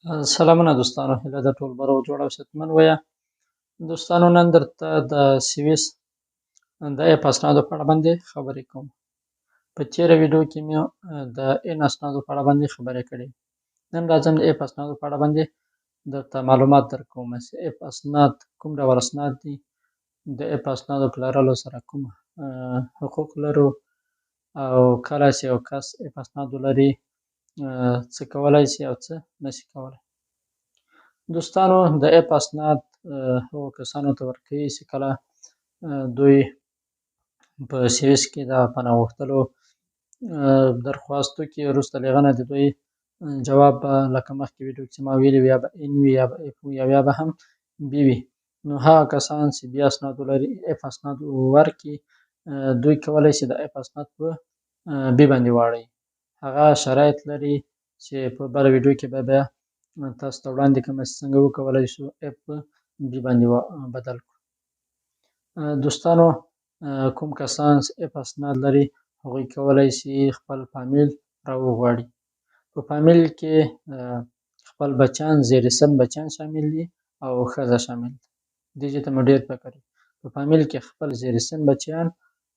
سلامونه دوستانو، هیله ده ټول به روغ جوړ او صحتمند وایه. دوستانو، نن درته د سویس د اپ اسنادو په اړه باندې خبرې کوم. په تېره ویډیو کې مې د ان اسنادو په اړه باندې خبرې کړې. نن راځم د اپ اسنادو په اړه باندې درته معلومات درکوم چې اپ اسناد کوم ډول اسناد دي، د اپ اسنادو په لرلو سره کوم حقوق لرو، او کله چې یو کس اپ اسناد ولري څه کولی شي او څه نشي کولی. دوستانو، د اپ اسناد هغو کسانو ته ورکوي چې کله دوی په سویس کې د پناه غوښتلو درخواست وکړي، وروسته له هغه نه د دوی جواب به لکه مخکې ویډیو کې چې ما ویلي وي، یا به ان وي، یا به اف وي، او یا به هم بي وي. نو هغه کسان چې بي اسناد ولري، اف اسناد ورکړي، دوی کولی شي د اف اسناد په بي باندې واړوي. هغه شرایط لري چې په بله ویډیو کې به بیا تاسو ته وړاندې کومه چې څنګه وکولی شو اپ په بي باندې بدل کړو. دوستانو، کوم کسان چې اپ اسناد لري هغوی کولی شي خپل فامیل راوغواړي. په فامیل کې خپل بچیان، زیر سن بچیان شامل دي او ښځه شامل ده. دې ځای ته مو ډېر فکر وي. په فامیل کې خپل زیر سن بچیان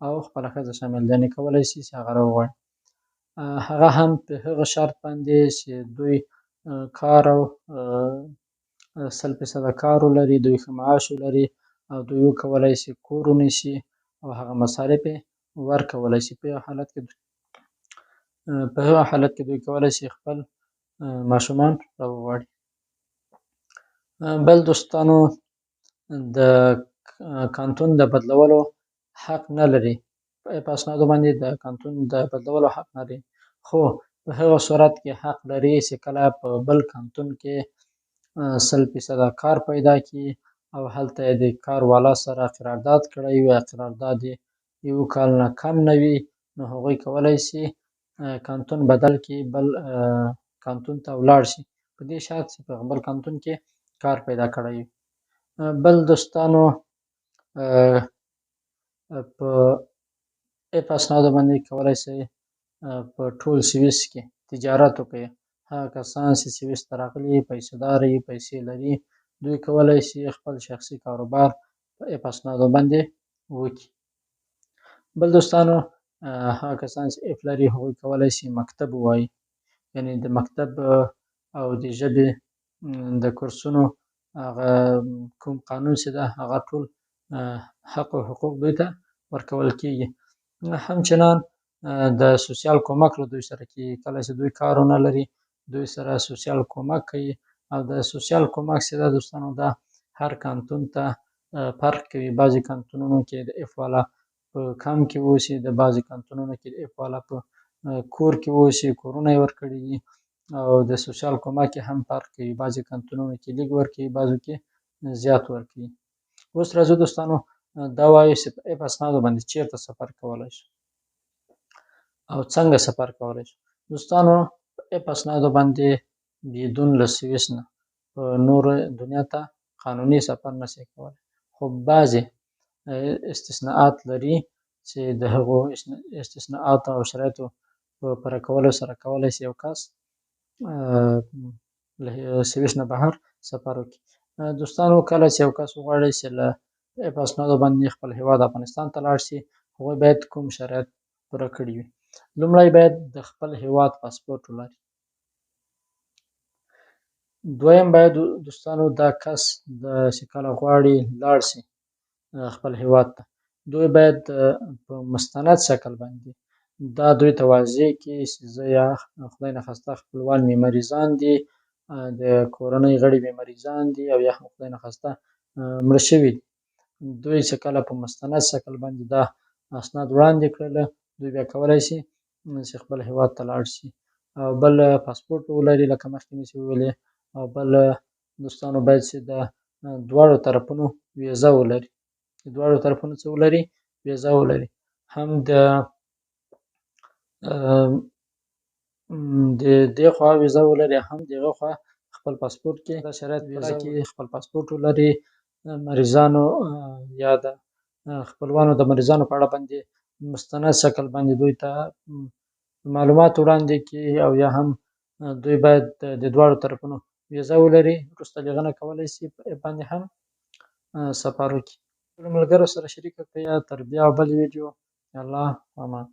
او خپله ښځه شامل دي، یعنې کولی شي چې هغه راوغواړي. هغه هم په هغه شرط باندې چې دوی کار او 100% کار ولري، دوی ښه معاش ولري، او دوی وکولی شي کور ونیسي او هغه مصارف یې ورکولی شي. په هغه حالت کې دوی کولی شي خپل ماشومان راوغواړي. بل دوستانو، د کانتون د بدلولو حق نه لري. په اپ اسنادو باندې د کانتون د بدلولو حق نه لري، خو په هغه صورت کې حق لري چې کله په بل کانتون کې 100% کار پیدا کړي او هلته یې د کار والا سره قرارداد کړی وي، قرارداد یې 1 کال نه کم نه وي، نو هغوی کولی شي کانتون بدل کړي، بل کانتون ته ولاړ شي، په دې شرط چې په بل کانتون کې کار پیدا کړی وي. بل دوستانو، په اپ اسنادو باندې کولی شي په ټول سویس کې تجارت وکړي. هغه کسان چې سویس ته راغلي، پیسې دار وي، پیسې لري، دوی کولی شي خپل شخصي کاروبار په اپ اسنادو باندې وکړي. بل دوستانو، هغه کسان چې اپ لري هغوی کولی شي مکتب ووایي، یعنې د مکتب او د ژبې د کورسونو هغه کوم قانون چې ده هغه ټول حق او حقوق دوی ته ورکول کېږي. همچنان د سوسیال کومک له دوی سره کېږي. کله چې دوی کار ونه لري، دوی سره سوسیال کومک کوي، او د سوسیال کومک چې ده دوستانو، دا هر کانتون ته فرق کوي. بعضې کانتونونو کې د اف والا په کم کې اوسي، د بعضې کانتونونو کې د اف والا په کور کې اوسي، کورونه یې ورکړي دي، او د سوسیال کومک یې هم فرق کوي. بعضې کانتونونو کې لږ ورکوي، بعضو کې زیات ورکوي. اوس راځو دوستانو، دا وایو چې په اپ اسنادو باندې چېرته سفر کولی شو او څنګه سفر کولی شو. دوستانو، په اپ اسنادو باندې بدون له سویس نه په نوره دنیا ته قانوني سفر نشي کولی، خو بعضې استثناءات لري چې د هغو استثناءاتو او شرایطو په پوره کولو سره کولی شي یو کس له سویس نه بهر سفر وکړي. دوستانو، کله چې یو کس وغواړي چې له اپ اسنادو باندې خپل هېواد افغانستان ته لاړ شي، هغوی باید کوم شرایط پوره کړي وي. لومړی باید د خپل هېواد پاسپورټ ولري. دویم باید دوستانو دا کس چې کله غواړي لاړ شي خپل هېواد ته، دوی باید په مستند شکل باندې دا دوی ته واضح کړي چې زه یا خدای نخواسته خپلوان مې مریضان دي، د کورنۍ غړي مې مریضان دي، او یا هم خدای نخواسته مړه شوي دي. دوی چې کله په مستند شکل باندې دا اسناد وړاندې کړله، دوی بیا کولی شي چې خپل هېواد ته لاړ شي. او بل پاسپورټ ولري لکه مخکې مې چې وویلې، او بل دوستانو باید چې د دواړو طرفونو ویزه ولري. د دواړو طرفونو څه ولري؟ ویزه ولري. هم د دې خوا ویزه ولري، هم د هغه خوا خپل پاسپورټ کې دا شرایط پوره کړي، خپل پاسپورټ ولري، مریضانو یا د خپلوانو د مریضانو په اړه باندې مستند شکل باندې دوی ته معلومات وړاندې کړي، او یا هم دوی باید د دواړو طرفونو ویزه ولري وروسته د هغه نه کولی شي په ایپ باندې هم سفر وکړي. خپلو ملګرو سره شریکه کړئ تر بیا بل ویډیو. الله امان.